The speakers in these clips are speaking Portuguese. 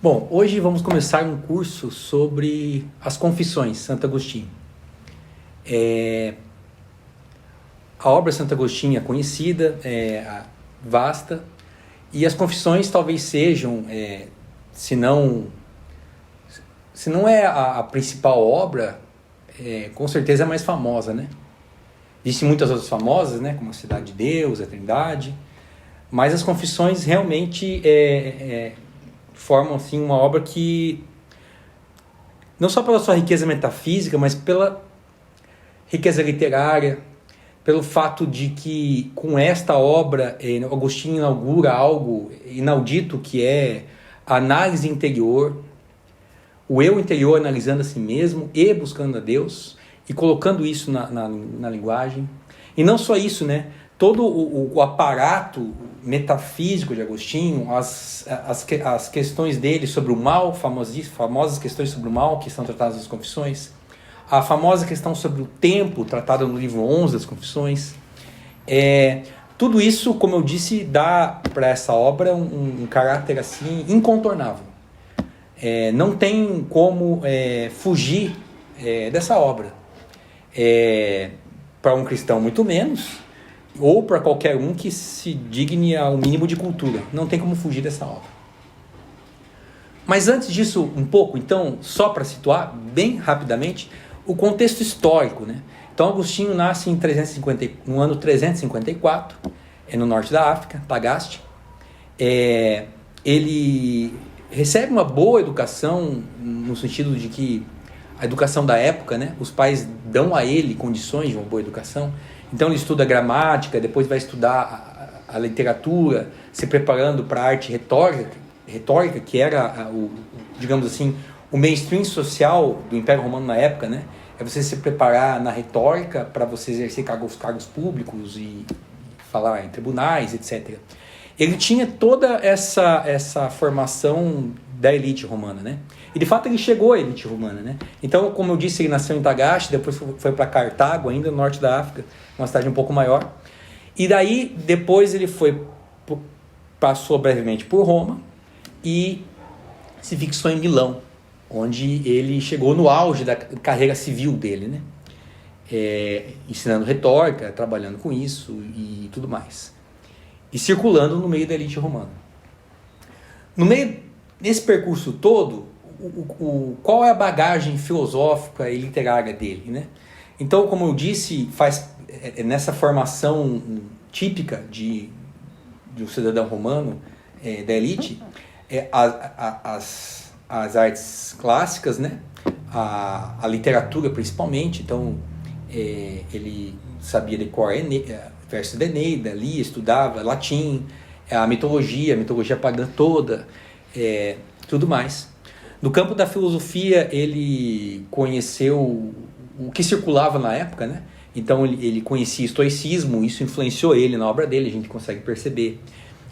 Bom, hoje vamos começar um curso sobre as Confissões, Santo Agostinho. A obra Santo Agostinho é conhecida, vasta, e as Confissões talvez sejam, se não é a principal obra, com certeza é a mais famosa, né? Existem muitas outras famosas, né, como a Cidade de Deus, a Trindade, mas as Confissões realmente formam assim, uma obra que, não só pela sua riqueza metafísica, mas pela riqueza literária, pelo fato de que com esta obra Agostinho inaugura algo inaudito, que é a análise interior, o eu interior analisando a si mesmo e buscando a Deus e colocando isso na linguagem. E não só isso, né? Todo o aparato metafísico de Agostinho, as questões dele sobre o mal, famosas questões sobre o mal que são tratadas nas Confissões, a famosa questão sobre o tempo, tratada no livro 11 das Confissões. Tudo isso, como eu disse, dá para essa obra um caráter assim incontornável. Não tem como fugir dessa obra. Para um cristão, muito menos, ou para qualquer um que se digne ao mínimo de cultura. Não tem como fugir dessa obra. Mas antes disso, um pouco, então, só para situar bem rapidamente o contexto histórico, né? Então, Agostinho nasce no ano 354, no norte da África, Tagaste. Ele recebe uma boa educação, no sentido de que a educação da época, né? Os pais dão a ele condições de uma boa educação. Então ele estuda gramática, depois vai estudar a literatura, se preparando para a arte retórica, que era, digamos assim, o mainstream social do Império Romano na época, né? É você se preparar na retórica para você exercer cargos públicos e falar em tribunais, etc. Ele tinha toda essa formação da elite romana, né? E de fato ele chegou à elite romana, né? Então, como eu disse, ele nasceu em Tagaste, depois foi para Cartago, ainda no norte da África, uma cidade um pouco maior. E daí, depois ele passou brevemente por Roma e se fixou em Milão, onde ele chegou no auge da carreira civil dele, né? Ensinando retórica, trabalhando com isso e tudo mais. E circulando no meio da elite romana. Nesse percurso todo, qual é a bagagem filosófica e literária dele, né? Então, como eu disse, nessa formação típica de um cidadão romano, da elite, as artes clássicas, né? A literatura principalmente. Então, ele sabia decorar versos da Eneida, lia, estudava latim, a mitologia pagã toda, tudo mais. No campo da filosofia, ele conheceu o que circulava na época, né? Então ele conhecia estoicismo, isso influenciou ele na obra dele, a gente consegue perceber.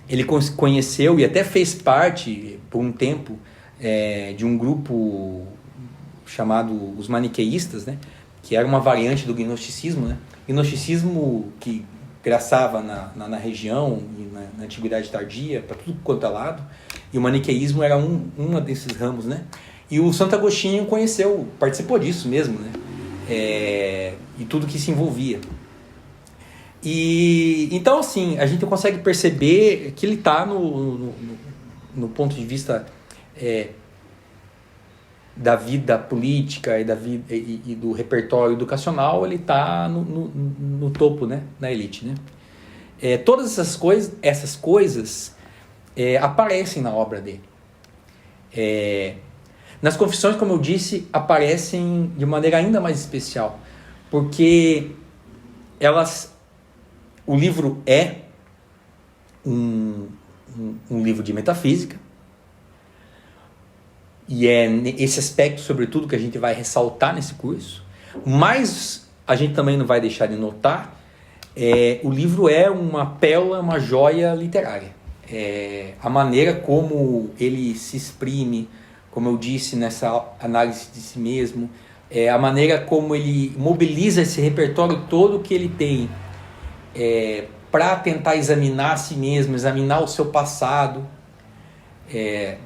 Ele conheceu e até fez parte, por um tempo, de um grupo chamado os maniqueístas, né? Que era uma variante do gnosticismo, né? Gnosticismo que graçava na região e na antiguidade tardia, para tudo quanto é lado, e o maniqueísmo era uma desses ramos, né? E o Santo Agostinho participou disso mesmo, né? E tudo que se envolvia. E então, assim, a gente consegue perceber que ele está no ponto de vista da vida política e da vida e do repertório educacional, ele está no topo, né? Na elite, né? Todas essas coisas aparecem na obra dele. Nas Confissões, como eu disse, aparecem de maneira ainda mais especial, porque o livro é um livro de metafísica, e é esse aspecto, sobretudo, que a gente vai ressaltar nesse curso, mas a gente também não vai deixar de notar, o livro é uma pérola, uma joia literária. A maneira como ele se exprime, como eu disse, nessa análise de si mesmo, a maneira como ele mobiliza esse repertório todo que ele tem para tentar examinar a si mesmo, examinar o seu passado,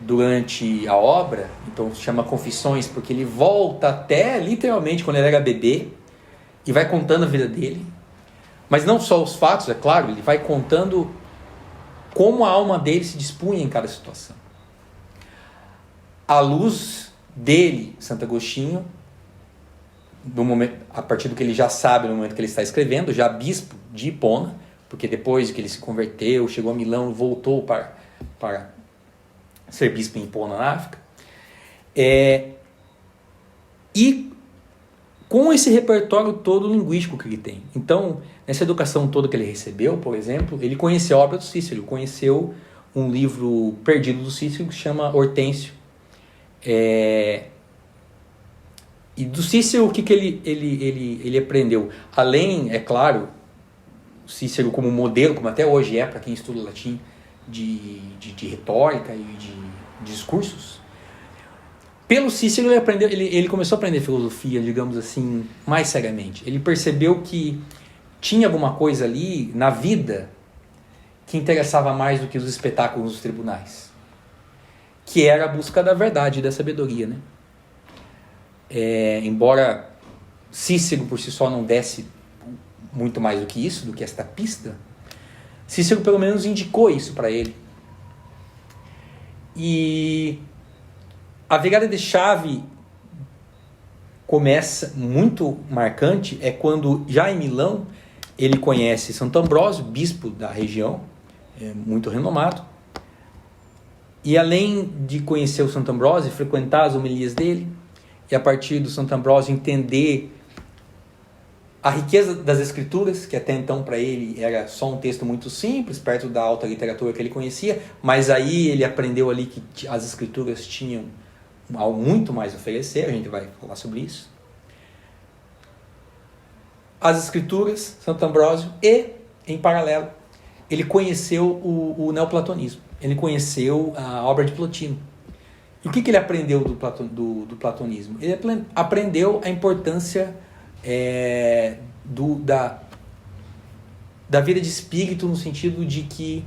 durante a obra, então se chama Confissões, porque ele volta até literalmente quando ele era bebê e vai contando a vida dele, mas não só os fatos, é claro, ele vai contando como a alma dele se dispunha em cada situação. À luz dele, Santo Agostinho, no momento, a partir do que ele já sabe no momento que ele está escrevendo, já bispo de Hipona, porque depois que ele se converteu, chegou a Milão, voltou para ser bispo em Hipona, na África, e com esse repertório todo linguístico que ele tem. Então, nessa educação toda que ele recebeu, por exemplo, ele conheceu a obra do Cícero, conheceu um livro perdido do Cícero que se chama Hortêncio. E do Cícero, o que ele aprendeu? Além, é claro, Cícero como modelo, como até hoje é para quem estuda latim, de retórica e de discursos. Pelo Cícero ele começou a aprender filosofia, digamos assim, mais seriamente. Ele percebeu que tinha alguma coisa ali na vida que interessava mais do que os espetáculos dos tribunais, que era a busca da verdade e da sabedoria, né? Embora Cícero por si só não desse muito mais do que isso, do que esta pista, Cícero pelo menos indicou isso para ele. E a virada de chave começa muito marcante, é quando já em Milão ele conhece Santo Ambrósio, bispo da região, muito renomado, e além de conhecer o Santo Ambrósio, frequentar as homilias dele, e a partir do Santo Ambrósio entender a riqueza das escrituras, que até então para ele era só um texto muito simples, perto da alta literatura que ele conhecia, mas aí ele aprendeu ali que as escrituras tinham algo muito mais a oferecer, a gente vai falar sobre isso. As escrituras, Santo Ambrósio, e, em paralelo, ele conheceu o neoplatonismo, ele conheceu a obra de Plotino. E o que ele aprendeu do platonismo? Ele aprendeu a importância da vida de espírito, no sentido de que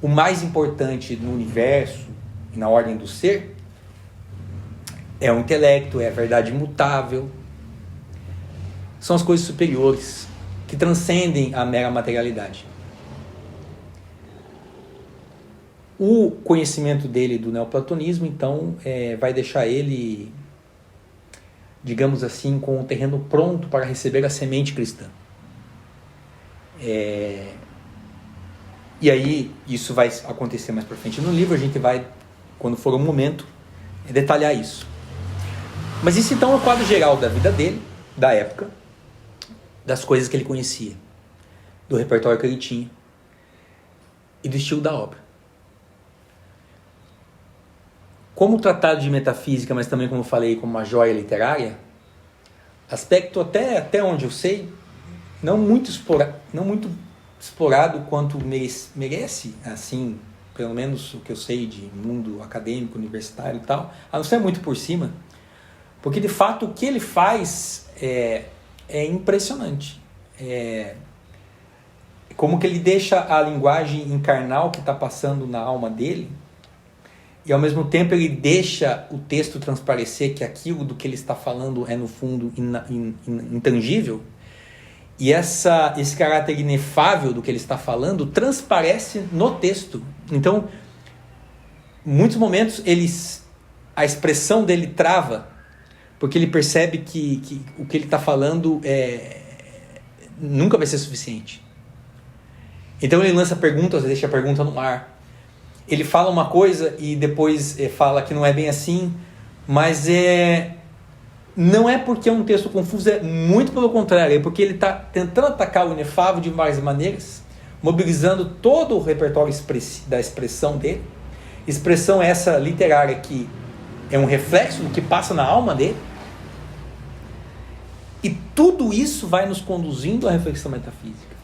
o mais importante no universo, na ordem do ser, é o intelecto, é a verdade imutável, são as coisas superiores, que transcendem a mera materialidade. O conhecimento dele do neoplatonismo, então, vai deixar ele, digamos assim, com o terreno pronto para receber a semente cristã. E aí, isso vai acontecer mais para frente no livro, a gente vai, quando for o momento, detalhar isso. Mas isso então é o quadro geral da vida dele, da época, das coisas que ele conhecia, do repertório que ele tinha e do estilo da obra. Como tratado de metafísica, mas também, como eu falei, como uma joia literária, aspecto até onde eu sei, não muito explorado quanto merece, assim, pelo menos o que eu sei de mundo acadêmico, universitário e tal, a não ser muito por cima, porque de fato o que ele faz é impressionante. Como que ele deixa a linguagem encarnar o que está passando na alma dele, e ao mesmo tempo ele deixa o texto transparecer que aquilo do que ele está falando é no fundo intangível, e esse caráter inefável do que ele está falando transparece no texto. Então, em muitos momentos a expressão dele trava, porque ele percebe que o que ele está falando nunca vai ser suficiente. Então ele lança perguntas, deixa a pergunta no ar. Ele fala uma coisa e depois fala que não é bem assim, mas não é porque é um texto confuso, é muito pelo contrário, é porque ele está tentando atacar o inefável de várias maneiras, mobilizando todo o repertório da expressão dele, expressão essa literária que é um reflexo do que passa na alma dele, e tudo isso vai nos conduzindo à reflexão metafísica.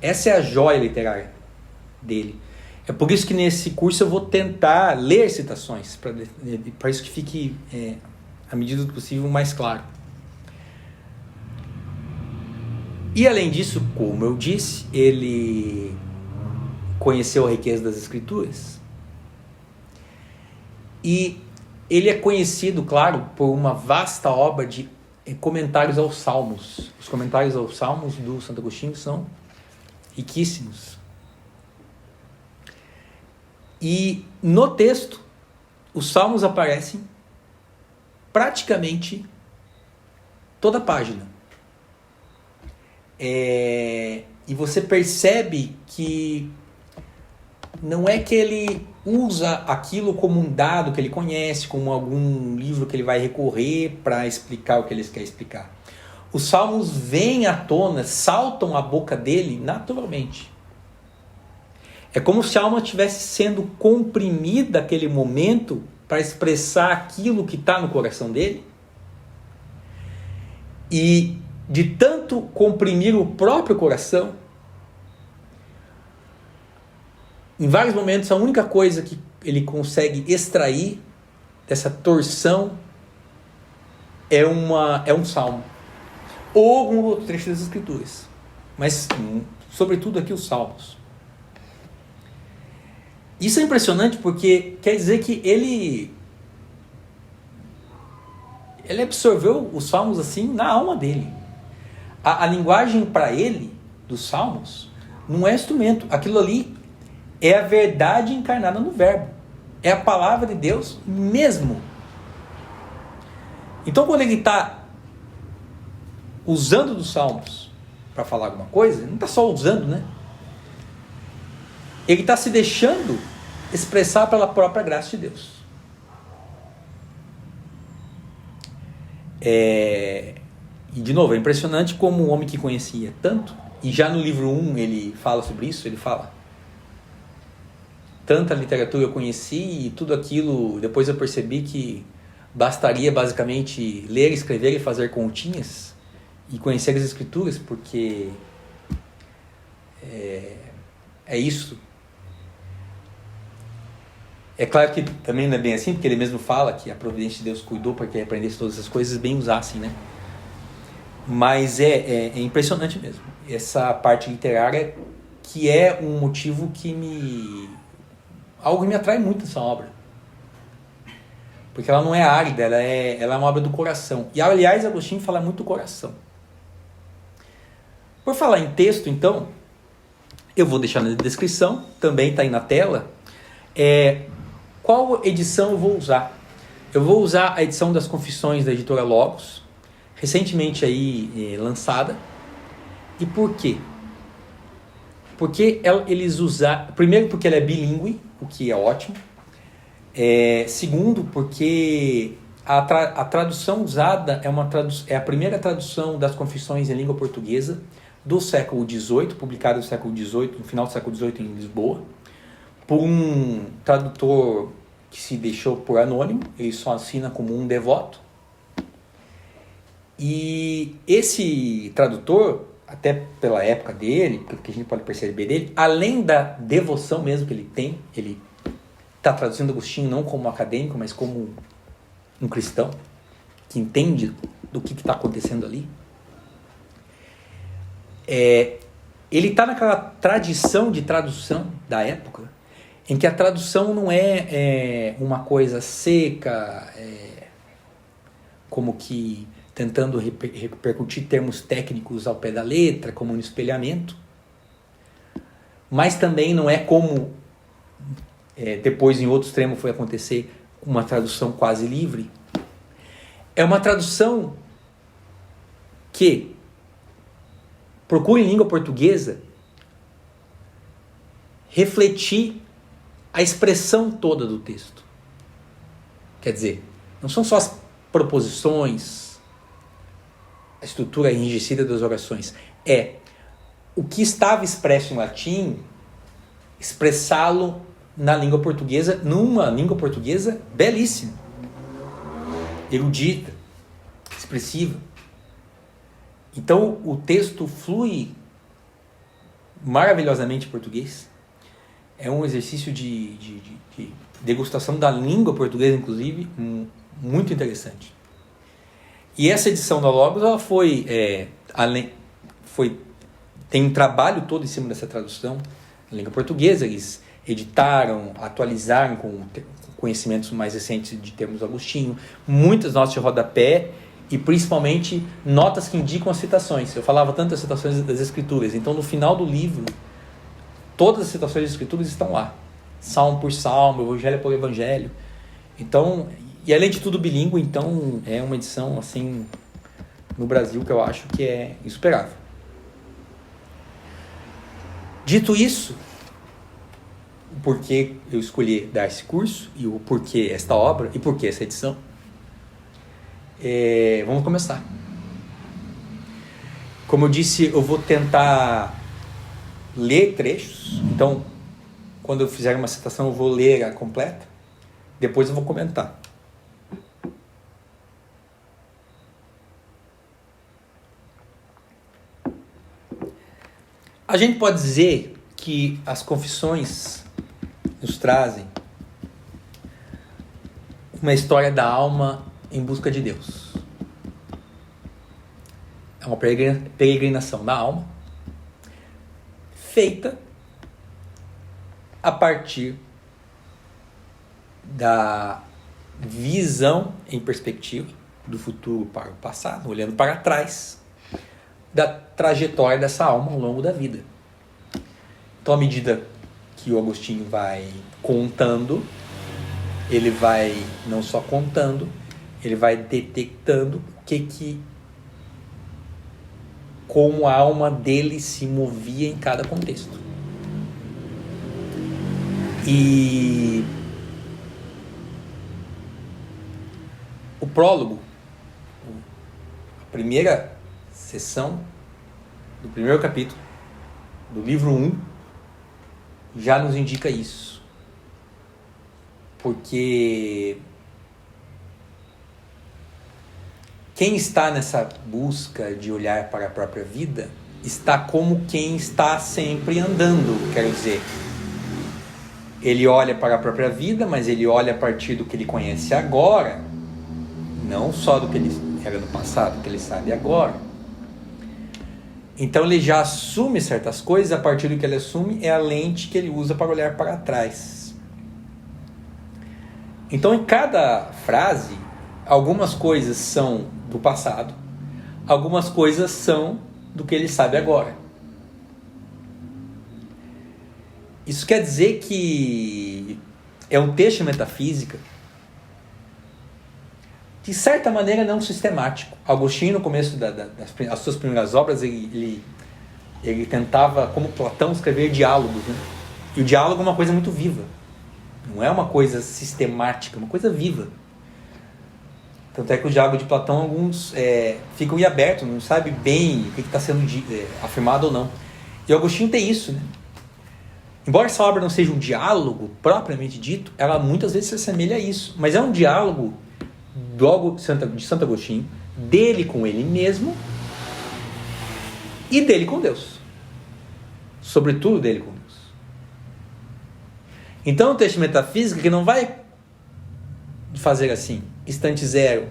Essa é a joia literária dele. É por isso que nesse curso eu vou tentar ler citações, para isso que fique, à medida do possível, mais claro. E além disso, como eu disse, ele conheceu a riqueza das escrituras, E ele é conhecido, claro, por uma vasta obra de comentários aos Salmos. Os comentários aos Salmos do Santo Agostinho são riquíssimos. E no texto, os Salmos aparecem praticamente toda a página. E você percebe que não é que ele usa aquilo como um dado que ele conhece, como algum livro que ele vai recorrer para explicar o que ele quer explicar. Os salmos vêm à tona, saltam à boca dele naturalmente. É como se a alma estivesse sendo comprimida naquele momento para expressar aquilo que está no coração dele. E de tanto comprimir o próprio coração, em vários momentos, a única coisa que ele consegue extrair dessa torção é um salmo. Ou algum outro trecho das Escrituras. Mas, sobretudo aqui, os salmos. Isso é impressionante porque quer dizer que ele absorveu os salmos assim na alma dele. A linguagem para ele, dos salmos, não é instrumento. Aquilo ali é a verdade encarnada no verbo. É a palavra de Deus mesmo. Então, quando ele está usando dos salmos para falar alguma coisa, ele não está só usando, né? Ele está se deixando expressar pela própria graça de Deus. E, de novo, é impressionante como um homem que conhecia tanto, e já no livro 1 ele fala sobre isso, ele fala: tanta literatura eu conheci e tudo aquilo, depois eu percebi que bastaria basicamente ler, escrever e fazer continhas e conhecer as Escrituras, porque é isso. É claro que também não é bem assim, porque ele mesmo fala que a providência de Deus cuidou para que ele aprendesse todas essas coisas, bem usassem, né? Mas é impressionante mesmo. Essa parte literária, que é um motivo algo que me atrai muito nessa obra. Porque ela não é árida, ela é uma obra do coração. E, aliás, Agostinho fala muito do coração. Por falar em texto, então, eu vou deixar na descrição, também está aí na tela, qual edição eu vou usar. Eu vou usar a edição das Confissões da editora Logos, recentemente aí lançada. E por quê? Porque eles usaram... Primeiro, porque ela é bilíngue, o que é ótimo. Segundo, porque a tradução usada é a primeira tradução das Confissões em língua portuguesa do século XVIII, publicada no século XVIII, no final do século XVIII em Lisboa, por um tradutor que se deixou por anônimo, ele só assina como um devoto. E esse tradutor, até pela época dele, pelo que a gente pode perceber dele, além da devoção mesmo que ele tem, ele está traduzindo Agostinho não como um acadêmico, mas como um cristão que entende do que está acontecendo ali. Ele está naquela tradição de tradução da época, em que a tradução não é uma coisa seca, como que tentando repercutir termos técnicos ao pé da letra, como no espelhamento, mas também não é como depois em outro extremo foi acontecer uma tradução quase livre. É uma tradução que procura em língua portuguesa refletir a expressão toda do texto. Quer dizer, não são só as proposições, a estrutura enrijecida das orações. O que estava expresso em latim, expressá-lo na língua portuguesa, numa língua portuguesa belíssima, erudita, expressiva. Então o texto flui maravilhosamente em português. É um exercício de degustação da língua portuguesa, inclusive, muito interessante. E essa edição da Logos, ela tem um trabalho todo em cima dessa tradução na língua portuguesa. Eles editaram, atualizaram com conhecimentos mais recentes de termos Agostinho, muitas notas de rodapé e principalmente notas que indicam as citações. Eu falava tanto das citações das Escrituras, então no final do livro, todas as citações das Escrituras estão lá, salmo por salmo, evangelho por evangelho. Então, e além de tudo bilíngue, então é uma edição assim no Brasil que eu acho que é insuperável. Dito isso, o porquê eu escolhi dar esse curso e o porquê esta obra e porquê essa edição, vamos começar. Como eu disse, eu vou tentar ler trechos. Então, quando eu fizer uma citação, eu vou ler a completa. Depois eu vou comentar. A gente pode dizer que as confissões nos trazem uma história da alma em busca de Deus. É uma peregrinação da alma feita a partir da visão em perspectiva do futuro para o passado, olhando para trás, da trajetória dessa alma ao longo da vida. Então, à medida que o Agostinho vai contando, ele vai não só contando, ele vai detectando como a alma dele se movia em cada contexto. E o prólogo, a primeira sessão do primeiro capítulo do livro 1 já nos indica isso. Porque quem está nessa busca de olhar para a própria vida está como quem está sempre andando, quero dizer. Ele olha para a própria vida, mas ele olha a partir do que ele conhece agora, não só do que ele era no passado, do que ele sabe agora. Então ele já assume certas coisas, a partir do que ele assume é a lente que ele usa para olhar para trás. Então em cada frase, algumas coisas são do passado, algumas coisas são do que ele sabe agora. Isso quer dizer que é um texto de metafísica de certa maneira não sistemático. Agostinho, no começo das suas primeiras obras, ele tentava, como Platão, escrever diálogos, né? E o diálogo é uma coisa muito viva. Não é uma coisa sistemática, é uma coisa viva. Tanto é que o diálogo de Platão, alguns ficam em aberto, não sabe bem o que está sendo afirmado ou não. E o Agostinho tem isso, né? Embora essa obra não seja um diálogo propriamente dito, ela muitas vezes se assemelha a isso. Mas é um diálogo de Santo Agostinho, dele com ele mesmo e dele com Deus. Sobretudo dele com Deus. Então o texto de metafísica que não vai fazer assim, instante 0,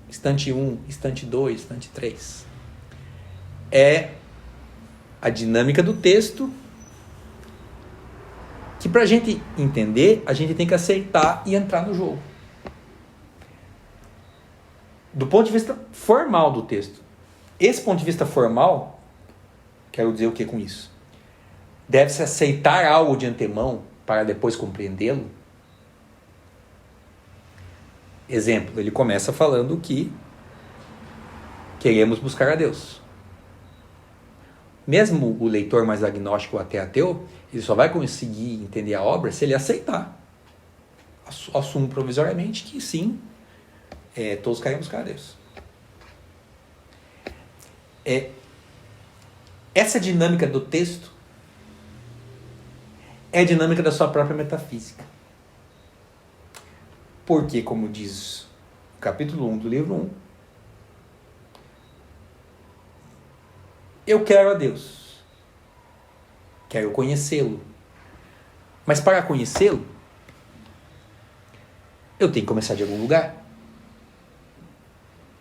instante 1, instante 2, instante 3. É a dinâmica do texto que para a gente entender, a gente tem que aceitar e entrar no jogo. Do ponto de vista formal do texto. Esse ponto de vista formal, quero dizer o que com isso? Deve-se aceitar algo de antemão para depois compreendê-lo. Exemplo, ele começa falando que queremos buscar a Deus. Mesmo o leitor mais agnóstico ou até ateu, ele só vai conseguir entender a obra se ele aceitar. Assumo provisoriamente que sim, todos querem buscar a Deus. Essa dinâmica do texto é a dinâmica da sua própria metafísica. Porque, como diz o capítulo 1 do livro 1, eu quero a Deus. Quero conhecê-lo. Mas para conhecê-lo, eu tenho que começar de algum lugar.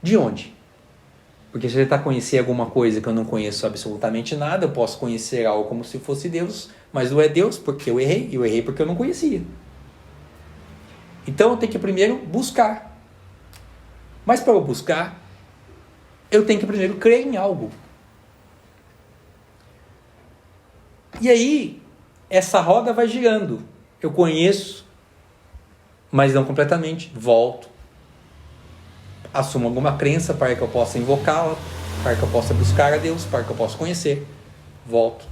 De onde? Porque se eu tentar conhecer alguma coisa que eu não conheço absolutamente nada, eu posso conhecer algo como se fosse Deus, mas não é Deus porque eu errei porque eu não conhecia. Então eu tenho que primeiro buscar. Mas para eu buscar, eu tenho que primeiro crer em algo. E aí, essa roda vai girando. Eu conheço, mas não completamente. Volto. Assumo alguma crença para que eu possa invocá-la, para que eu possa buscar a Deus, para que eu possa conhecer. Volto.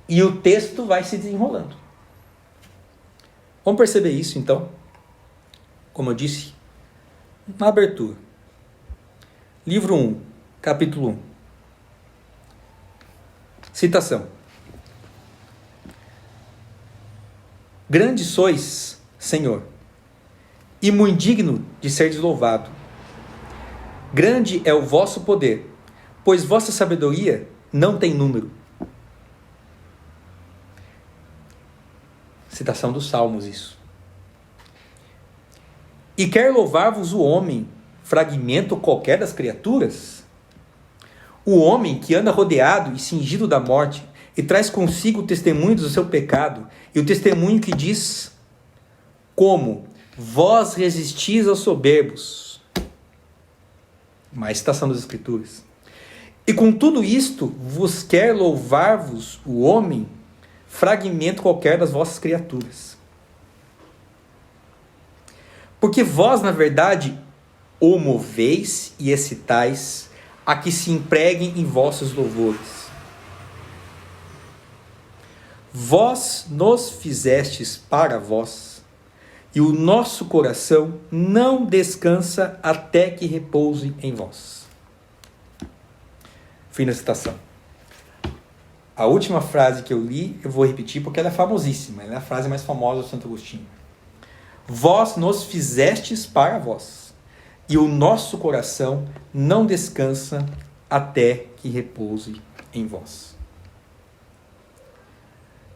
E o texto vai se desenrolando. Vamos perceber isso, então. Como eu disse, na abertura. Livro 1, capítulo 1. Citação. Grande sois, Senhor, e muito digno de ser louvado. Grande é o vosso poder, pois vossa sabedoria não tem número. Citação dos Salmos, isso. E quer louvar-vos o homem, fragmento qualquer das criaturas? O homem que anda rodeado e cingido da morte, e traz consigo o testemunho do seu pecado, e o testemunho que diz: como vós resistis aos soberbos. Mais citação das Escrituras. E com tudo isto vos quer louvar-vos o homem, fragmento qualquer das vossas criaturas. Porque vós, na verdade, o moveis e excitais a que se empreguem em vossos louvores. Vós nos fizestes para vós, e o nosso coração não descansa até que repouse em vós. Fim da citação. A última frase que eu li, eu vou repetir porque ela é famosíssima, ela é a frase mais famosa do Santo Agostinho. Vós nos fizestes para vós, e o nosso coração não descansa até que repouse em vós.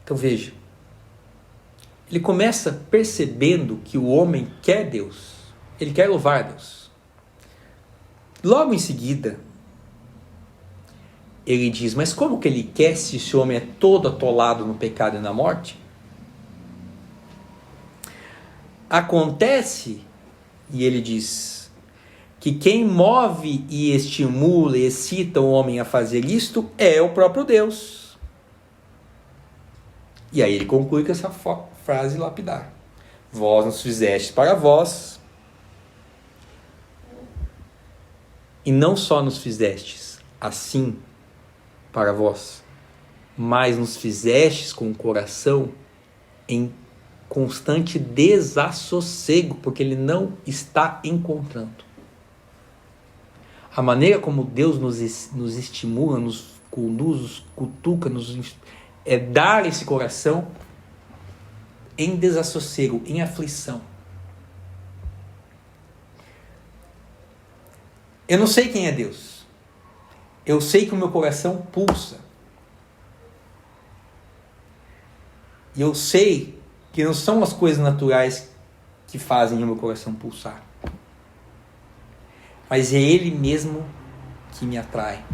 Então veja, ele começa percebendo que o homem quer Deus, ele quer louvar Deus. Logo em seguida, ele diz, mas como que ele quer se esse homem é todo atolado no pecado e na morte? Acontece, e ele diz, que quem move e estimula e excita o homem a fazer isto é o próprio Deus. E aí ele conclui com essa frase lapidar. Vós nos fizestes para vós, e não só nos fizestes assim para vós, mas nos fizestes com o coração em constante desassossego, porque ele não está encontrando. A maneira como Deus nos estimula, nos conduz, nos cutuca, é dar esse coração em desassossego, em aflição. Eu não sei quem é Deus. Eu sei que o meu coração pulsa. E eu sei que não são as coisas naturais que fazem o meu coração pulsar. Mas é Ele mesmo que me atrai.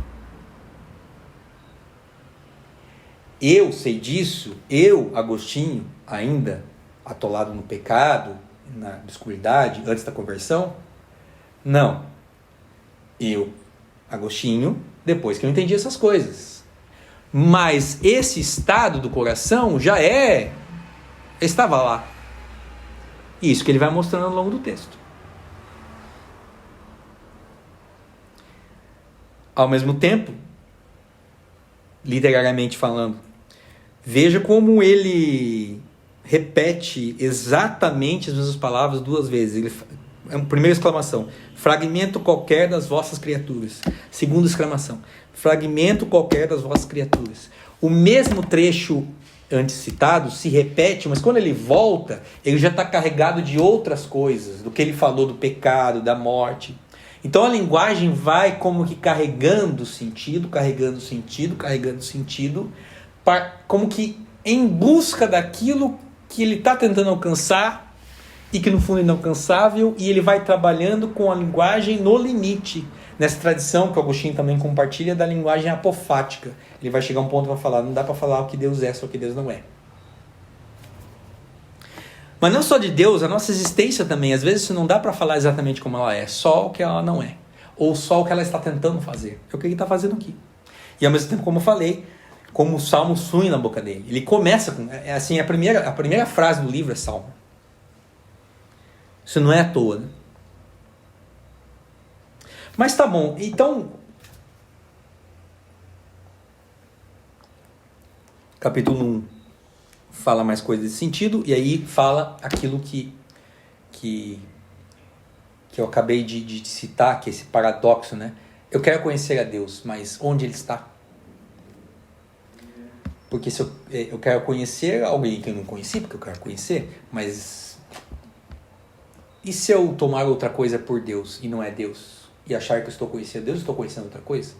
Eu sei disso, eu, Agostinho, ainda atolado no pecado, na obscuridade, antes da conversão? Não. Eu, Agostinho, depois que eu entendi essas coisas. Mas esse estado do coração estava lá. Isso que ele vai mostrando ao longo do texto. Ao mesmo tempo, literariamente falando, veja como ele repete exatamente as mesmas palavras duas vezes. Primeira exclamação, fragmento qualquer das vossas criaturas. Segunda exclamação, fragmento qualquer das vossas criaturas. O mesmo trecho antes citado se repete, mas quando ele volta, ele já está carregado de outras coisas, do que ele falou do pecado, da morte. Então a linguagem vai como que carregando sentido, como que em busca daquilo que ele está tentando alcançar e que no fundo é inalcançável, e ele vai trabalhando com a linguagem no limite. Nessa tradição que o Agostinho também compartilha da linguagem apofática. Ele vai chegar a um ponto que vai falar, não dá para falar o que Deus é, só o que Deus não é. Mas não só de Deus, a nossa existência também. Às vezes não dá para falar exatamente como ela é, só o que ela não é. Ou só o que ela está tentando fazer. É o que ele está fazendo aqui. E ao mesmo tempo, como eu falei, como o Salmo flui na boca dele. Ele começa com... assim, a primeira frase do livro é Salmo. Isso não é à toa, né? Mas tá bom, então... Capítulo 1 fala mais coisas desse sentido, e aí fala aquilo que eu acabei de citar, que é esse paradoxo, né? Eu quero conhecer a Deus, mas onde Ele está? Porque se eu quero conhecer alguém que eu não conheci, porque eu quero conhecer, mas... E se eu tomar outra coisa por Deus e não é Deus? E achar que eu estou conhecendo Deus, eu estou conhecendo outra coisa?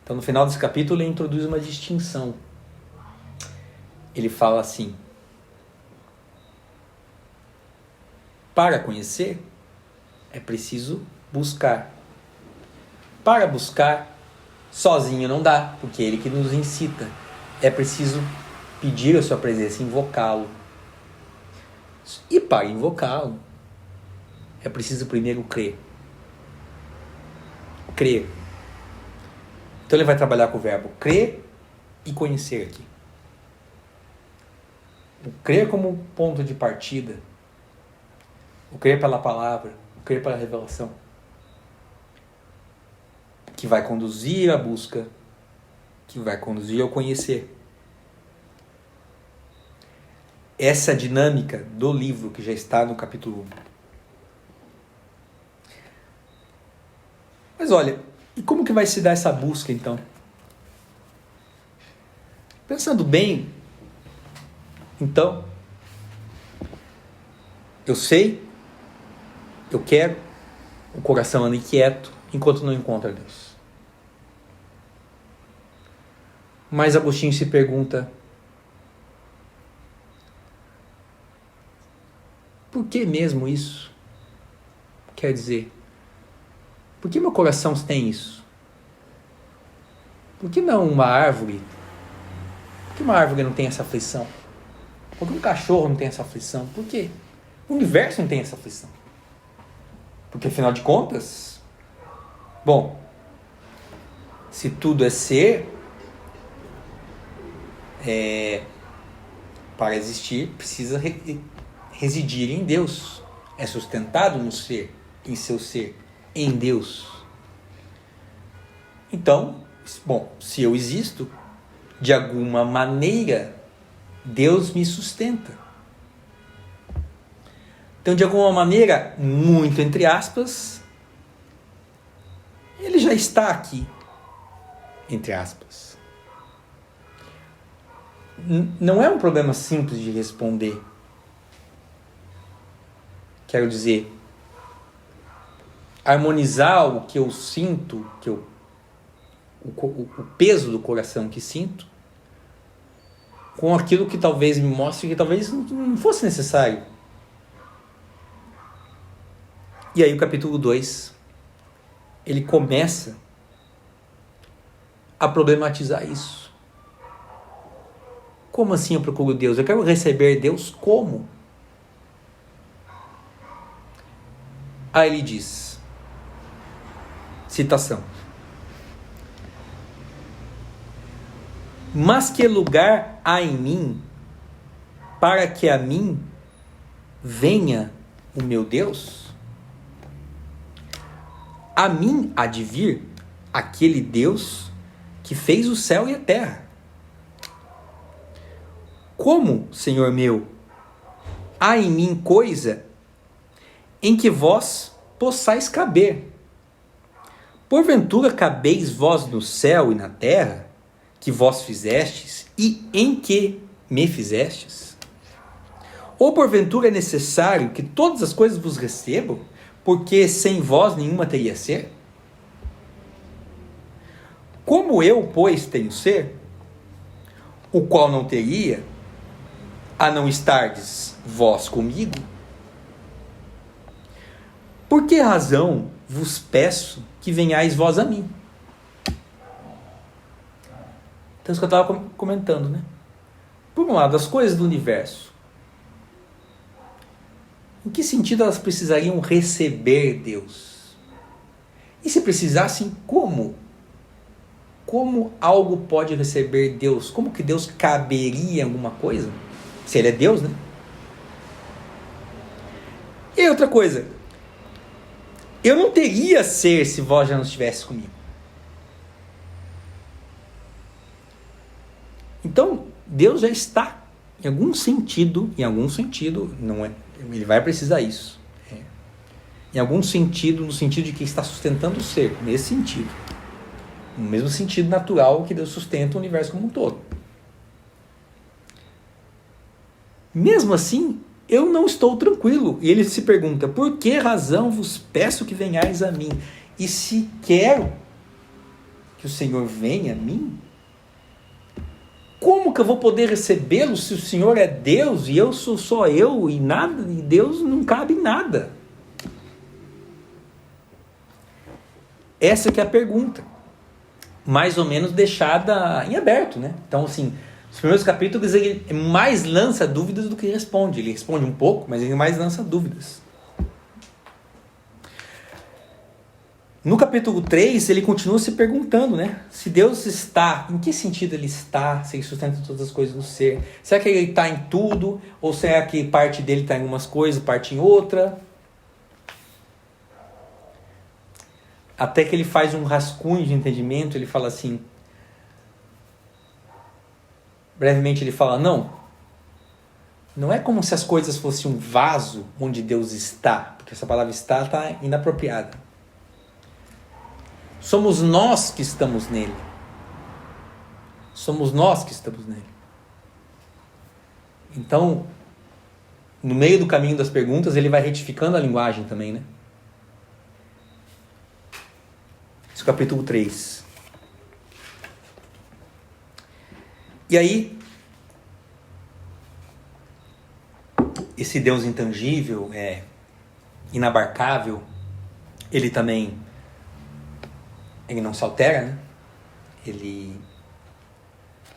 Então, no final desse capítulo, ele introduz uma distinção. Ele fala assim: para conhecer, é preciso buscar. Para buscar, sozinho não dá, porque é Ele que nos incita. É preciso pedir a sua presença, invocá-lo. E para invocá-lo, é preciso primeiro crer. Crer. Então ele vai trabalhar com o verbo crer e conhecer aqui. O crer como ponto de partida. O crer pela palavra. O crer pela revelação. Que vai conduzir à busca. Que vai conduzir ao conhecer. Essa dinâmica do livro que já está no capítulo 1. Mas olha, e como que vai se dar essa busca então? Pensando bem, então, eu sei, eu quero, o coração anda inquieto enquanto não encontra Deus. Mas Agostinho se pergunta: por que mesmo isso? Quer dizer, por que meu coração tem isso? Por que não uma árvore? Por que uma árvore não tem essa aflição? Por que um cachorro não tem essa aflição? Por quê? O universo não tem essa aflição. Porque afinal de contas, bom, se tudo é ser, para existir, precisa residir em Deus. É sustentado no ser, em seu ser, em Deus. Então, bom, se eu existo, de alguma maneira, Deus me sustenta. Então, de alguma maneira, muito entre aspas, Ele já está aqui, entre aspas. Não é um problema simples de responder. Quero dizer, harmonizar o que eu sinto, o peso do coração que sinto, com aquilo que talvez me mostre que talvez não fosse necessário. E aí o capítulo 2, ele começa a problematizar isso. Como assim eu procuro Deus? Eu quero receber Deus como? Aí ele diz, citação: mas que lugar há em mim para que a mim venha o meu Deus? A mim há de vir aquele Deus que fez o céu e a terra. Como, Senhor meu, há em mim coisa em que vós possais caber? Porventura cabeis vós no céu e na terra, que vós fizestes, e em que me fizestes? Ou porventura é necessário que todas as coisas vos recebam, porque sem vós nenhuma teria ser? Como eu, pois, tenho ser, o qual não teria, a não estardes vós comigo? Por que razão vos peço que venhais vós a mim? Então, isso que eu estava comentando, né? Por um lado, as coisas do universo em que sentido elas precisariam receber Deus? E se precisassem, como? Como algo pode receber Deus? Como que Deus caberia em alguma coisa? Se Ele é Deus, né? E outra coisa, eu não teria ser se vós já não estivesse comigo. Então, Deus já está, em algum sentido, não é, ele vai precisar isso. Em algum sentido, no sentido de que está sustentando o ser, nesse sentido. No mesmo sentido natural que Deus sustenta o universo como um todo. Mesmo assim, eu não estou tranquilo. E ele se pergunta, por que razão vos peço que venhais a mim? E se quero que o Senhor venha a mim, como que eu vou poder recebê-lo se o Senhor é Deus e eu sou só eu e nada, e Deus não cabe em nada? Essa que é a pergunta, mais ou menos deixada em aberto, né? Então, assim, os primeiros capítulos ele mais lança dúvidas do que responde. Ele responde um pouco, mas ele mais lança dúvidas. No capítulo 3, ele continua se perguntando, né? Se Deus está, em que sentido ele está, se ele sustenta todas as coisas do ser? Será que ele está em tudo? Ou será que parte dele está em umas coisas, parte em outra? Até que ele faz um rascunho de entendimento, ele fala assim, brevemente ele fala, não é como se as coisas fossem um vaso onde Deus está, porque essa palavra está inapropriada. Somos nós que estamos nele. Somos nós que estamos nele. Então, no meio do caminho das perguntas, ele vai retificando a linguagem também, né? Esse é o capítulo 3. E aí, esse Deus intangível, inabarcável, ele não se altera, né? Ele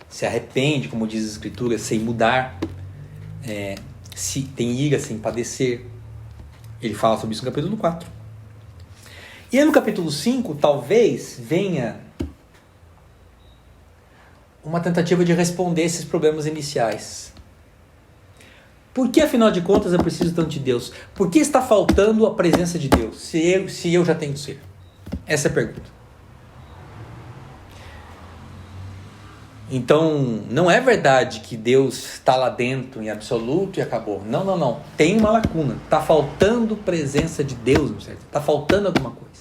se arrepende, como diz a Escritura, sem mudar, se tem ira sem padecer. Ele fala sobre isso no capítulo 4. E aí no capítulo 5, talvez venha uma tentativa de responder esses problemas iniciais. Por que, afinal de contas, eu preciso tanto de Deus? Por que está faltando a presença de Deus, se eu já tenho ser? Essa é a pergunta. Então, não é verdade que Deus está lá dentro em absoluto e acabou. Não. Tem uma lacuna. Está faltando presença de Deus, não certo? Está faltando alguma coisa.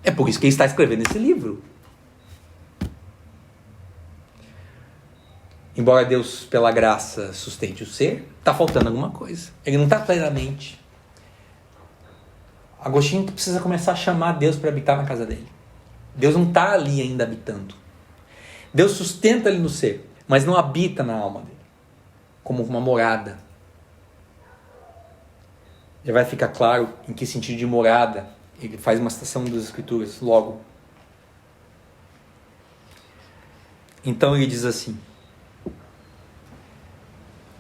É por isso que ele está escrevendo esse livro. Embora Deus, pela graça, sustente o ser, está faltando alguma coisa. Ele não está plenamente. Agostinho precisa começar a chamar Deus para habitar na casa dele. Deus não está ali ainda habitando. Deus sustenta ele no ser, mas não habita na alma dele, como uma morada. Já vai ficar claro em que sentido de morada. Ele faz uma citação das Escrituras logo. Então ele diz assim,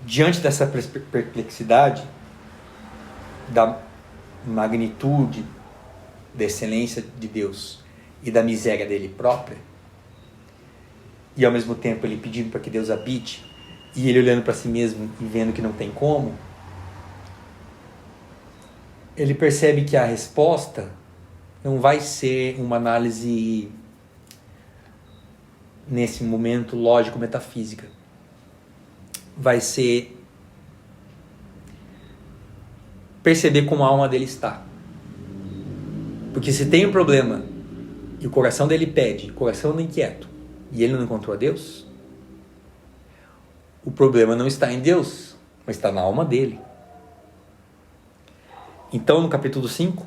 diante dessa perplexidade, da magnitude, da excelência de Deus e da miséria dele própria, e ao mesmo tempo ele pedindo para que Deus habite, e ele olhando para si mesmo e vendo que não tem como, ele percebe que a resposta não vai ser uma análise, nesse momento, lógico-metafísica. Vai ser perceber como a alma dele está. Porque se tem um problema e o coração dele pede, o coração anda inquieto, e ele não encontrou a Deus, o problema não está em Deus, mas está na alma dele. Então, no capítulo 5,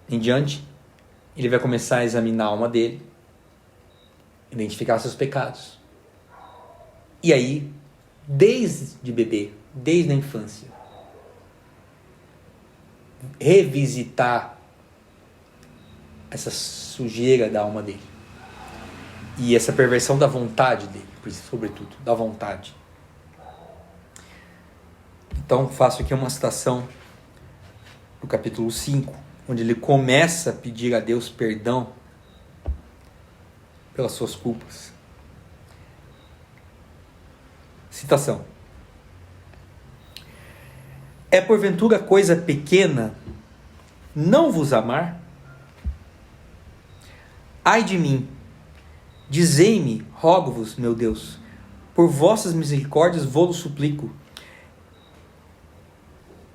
em diante, ele vai começar a examinar a alma dele, identificar seus pecados. E aí, desde bebê, desde a infância, revisitar essa sujeira da alma dele. E essa perversão da vontade dele, sobretudo, da vontade. Então, faço aqui uma citação no capítulo 5, onde ele começa a pedir a Deus perdão pelas suas culpas. Citação: é porventura coisa pequena não vos amar? Ai de mim, dizei-me, rogo-vos, meu Deus, por vossas misericórdias vou-lo suplico.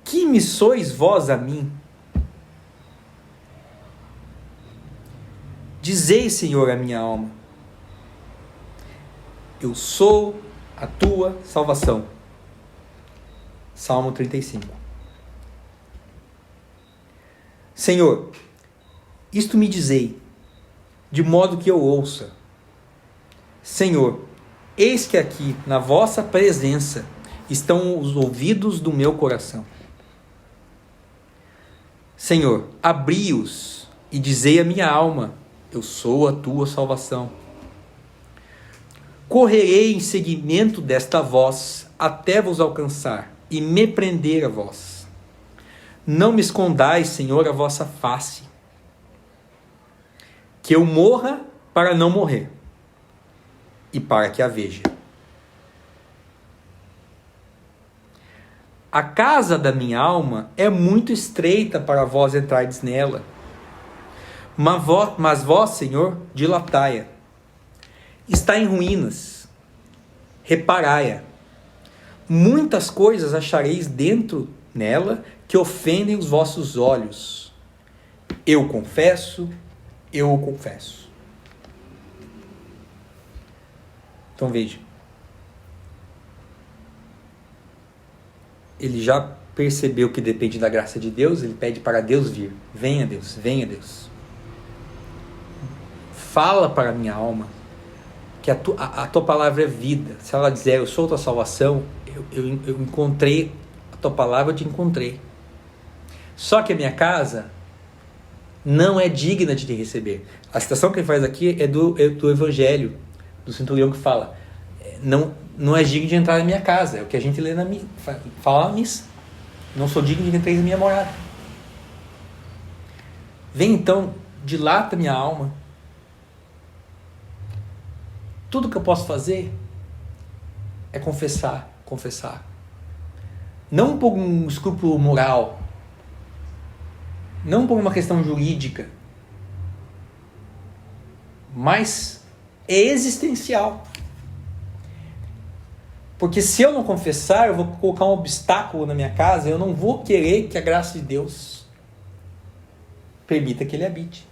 Que me sois vós a mim? Dizei, Senhor, a minha alma, eu sou a tua salvação. Salmo 35. Senhor, isto me dizei, de modo que eu ouça. Senhor, eis que aqui, na vossa presença, estão os ouvidos do meu coração. Senhor, abri-os e dizei a minha alma, eu sou a tua salvação. Correrei em seguimento desta voz, até vos alcançar e me prender a vós. Não me escondais, Senhor, a vossa face, que eu morra para não morrer, e para que a veja. A casa da minha alma é muito estreita para vós entrardes nela, mas vós, Senhor, dilatai-a. Está em ruínas, reparai-a. Muitas coisas achareis dentro nela que ofendem os vossos olhos. Eu o confesso. Então veja, ele já percebeu que depende da graça de Deus, ele pede para Deus vir. Venha Deus, venha Deus. Fala para a minha alma que a tua palavra é vida. Se ela dizer, eu sou a tua salvação, eu encontrei a tua palavra, eu te encontrei. Só que a minha casa não é digna de te receber. A citação que ele faz aqui é do Evangelho, do centurião, que fala, não é digno de entrar na minha casa. É o que a gente lê fala na missa. Não sou digno de entrar na minha morada. Vem então, dilata minha alma. Tudo que eu posso fazer é confessar. Não por um escrúpulo moral, não por uma questão jurídica, mas é existencial. Porque se eu não confessar, eu vou colocar um obstáculo na minha casa, eu não vou querer que a graça de Deus permita que ele habite.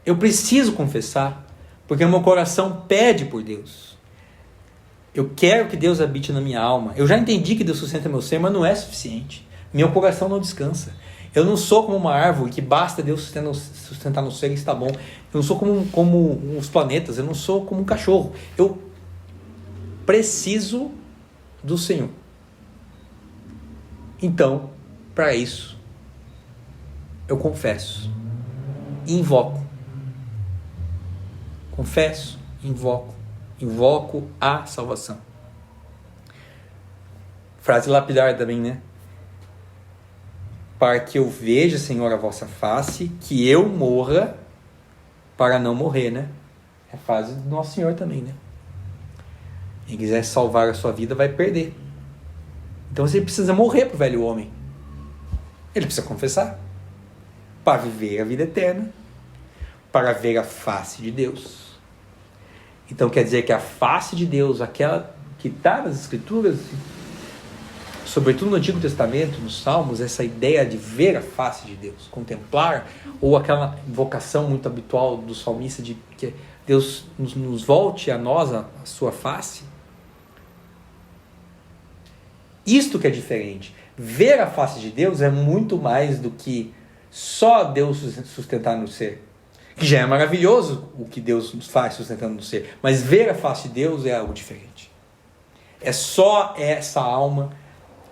Eu preciso confessar, porque o meu coração pede por Deus. Eu quero que Deus habite na minha alma. Eu já entendi que Deus sustenta meu ser, mas não é suficiente. Meu coração não descansa. Eu não sou como uma árvore que basta Deus sustentar no ser e está bom. Eu não sou como os planetas. Eu não sou como um cachorro. Eu preciso do Senhor. Então, para isso, eu confesso. Invoco. Confesso, invoco a salvação. Frase lapidar também, né? Para que eu veja, Senhor, a vossa face, que eu morra para não morrer, né? É a frase do Nosso Senhor também, né? Quem quiser salvar a sua vida vai perder. Então você precisa morrer para o velho homem. Ele precisa confessar para viver a vida eterna, para ver a face de Deus. Então quer dizer que a face de Deus, aquela que está nas Escrituras, sobretudo no Antigo Testamento, nos Salmos, essa ideia de ver a face de Deus, contemplar, ou aquela invocação muito habitual do salmista de que Deus nos volte a nós a sua face. Isto que é diferente. Ver a face de Deus é muito mais do que só Deus sustentar no ser. Que já é maravilhoso o que Deus nos faz sustentando no ser. Mas ver a face de Deus é algo diferente. É só essa alma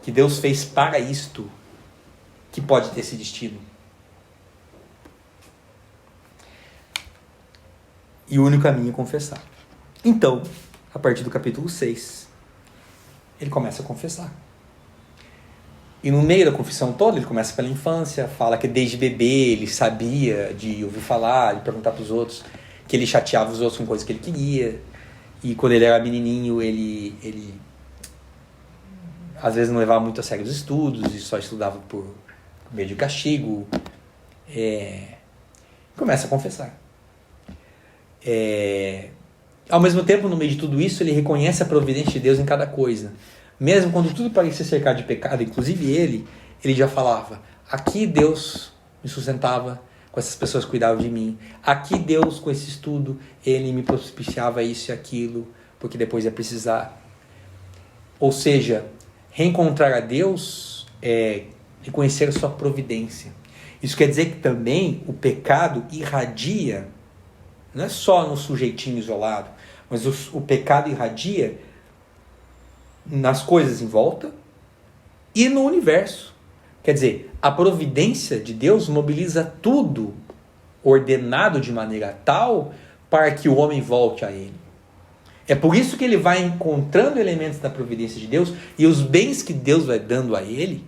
que Deus fez para isto que pode ter esse destino. E o único caminho é confessar. Então, a partir do capítulo 6, ele começa a confessar. E no meio da confissão toda, ele começa pela infância, fala que desde bebê ele sabia de ouvir falar, de perguntar para os outros, que ele chateava os outros com coisas que ele queria. E quando ele era menininho, ele às vezes não levava muito a sério os estudos e só estudava por meio de castigo. Começa a confessar. Ao mesmo tempo, no meio de tudo isso, ele reconhece a providência de Deus em cada coisa. Mesmo quando tudo parecia cercado de pecado, inclusive ele já falava: aqui Deus me sustentava, com essas pessoas que cuidavam de mim. Aqui Deus, com esse estudo, ele me propiciava isso e aquilo, porque depois ia precisar. Ou seja, reencontrar a Deus é reconhecer a sua providência. Isso quer dizer que também o pecado irradia, não é só no sujeitinho isolado, mas o pecado irradia nas coisas em volta e no universo. Quer dizer, a providência de Deus mobiliza tudo ordenado de maneira tal para que o homem volte a ele. É por isso que ele vai encontrando elementos da providência de Deus e os bens que Deus vai dando a ele,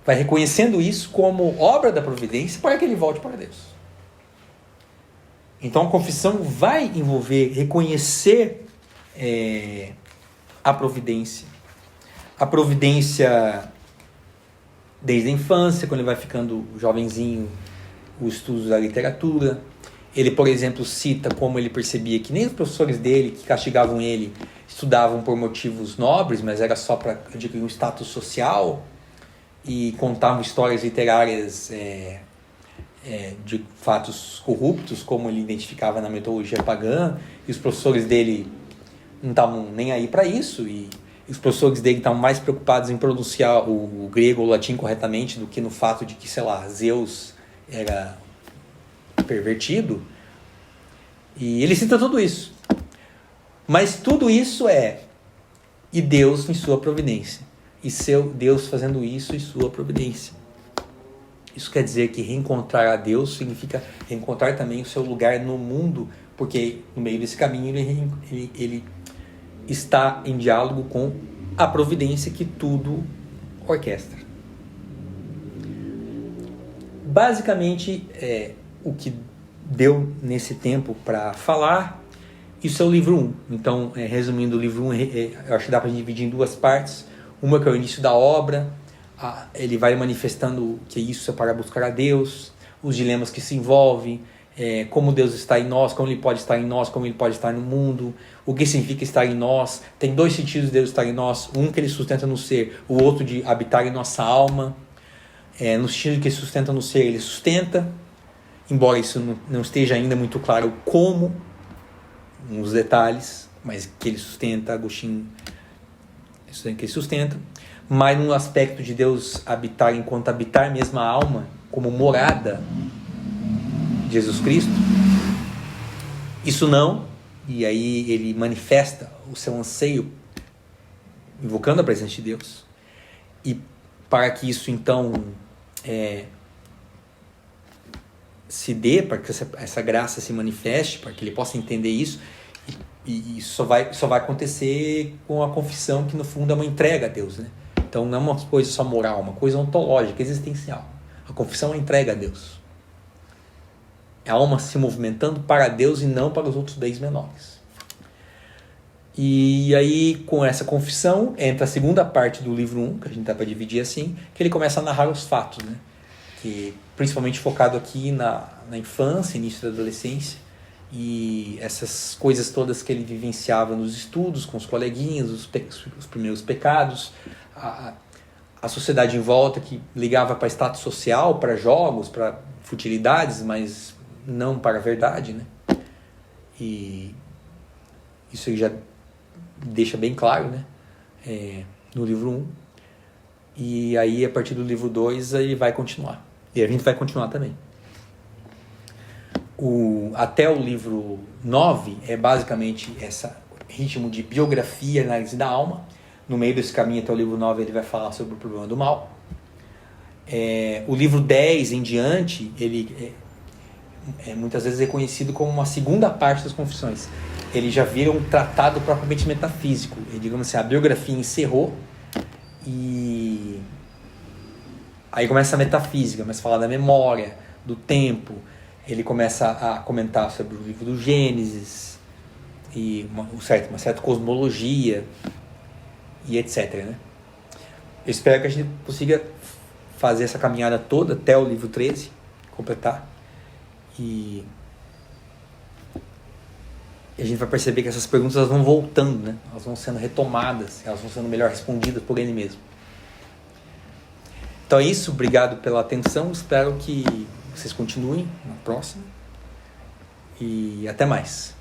vai reconhecendo isso como obra da providência para que ele volte para Deus. Então a confissão vai envolver reconhecer a providência. A providência desde a infância, quando ele vai ficando jovenzinho, os estudos da literatura. Ele, por exemplo, cita como ele percebia que nem os professores dele, que castigavam ele, estudavam por motivos nobres, mas era só para adquirir um status social, e contavam histórias literárias de fatos corruptos, como ele identificava na mitologia pagã, e os professores dele não estavam nem aí para isso, e os professores dele estavam mais preocupados em pronunciar o grego ou o latim corretamente do que no fato de que, sei lá, Zeus era pervertido. E ele cita tudo isso. Mas tudo isso e Deus em sua providência. E Deus fazendo isso em sua providência. Isso quer dizer que reencontrar a Deus significa reencontrar também o seu lugar no mundo, porque no meio desse caminho ele está em diálogo com a providência que tudo orquestra. Basicamente, o que deu nesse tempo para falar, isso é o livro 1. Então, resumindo o livro 1, eu acho que dá para dividir em duas partes. Uma que é o início da obra, ele vai manifestando que isso é para buscar a Deus, os dilemas que se envolvem, como Deus está em nós, como Ele pode estar em nós, como Ele pode estar no mundo, o que significa estar em nós. Tem dois sentidos de Deus estar em nós, um que Ele sustenta no ser, o outro de habitar em nossa alma. No sentido que Ele sustenta no ser, Ele sustenta, embora isso não esteja ainda muito claro como, nos detalhes, mas que Ele sustenta, Agostinho, isso é que Ele sustenta. Mas no aspecto de Deus habitar enquanto habitar mesmo a alma, como morada de Jesus Cristo, isso não, e aí ele manifesta o seu anseio, invocando a presença de Deus, e para que isso então se dê, para que essa graça se manifeste, para que ele possa entender isso, e isso só vai acontecer com a confissão, que no fundo é uma entrega a Deus, né? Então não é uma coisa só moral, uma coisa ontológica, existencial. A confissão é uma entrega a Deus. É a alma se movimentando para Deus e não para os outros bens menores. E aí, com essa confissão, entra a segunda parte do livro 1, que a gente dá para dividir assim, que ele começa a narrar os fatos, né? Que, principalmente focado aqui na infância, início da adolescência, e essas coisas todas que ele vivenciava nos estudos, com os coleguinhas, os primeiros pecados, a sociedade em volta que ligava para status social, para jogos, para futilidades, mas não para a verdade, né? E isso ele já deixa bem claro, né? No livro 1. E aí, a partir do livro 2, ele vai continuar. E a gente vai continuar também. Até o livro 9 é basicamente esse ritmo de biografia e análise da alma. No meio desse caminho até o livro 9 ele vai falar sobre o problema do mal. O livro 10 em diante, ele muitas vezes é conhecido como uma segunda parte das confissões. Ele já vira um tratado propriamente metafísico. Digamos assim, a biografia encerrou E aí começa a metafísica, começa a falar da memória, do tempo. Ele começa a comentar sobre o livro do Gênesis e uma certa cosmologia e etc, né? Eu espero que a gente consiga fazer essa caminhada toda até o livro 13, completar. E a gente vai perceber que essas perguntas elas vão voltando, né? Elas vão sendo retomadas, elas vão sendo melhor respondidas por ele mesmo. Então é isso, obrigado pela atenção, espero que vocês continuem na próxima e até mais.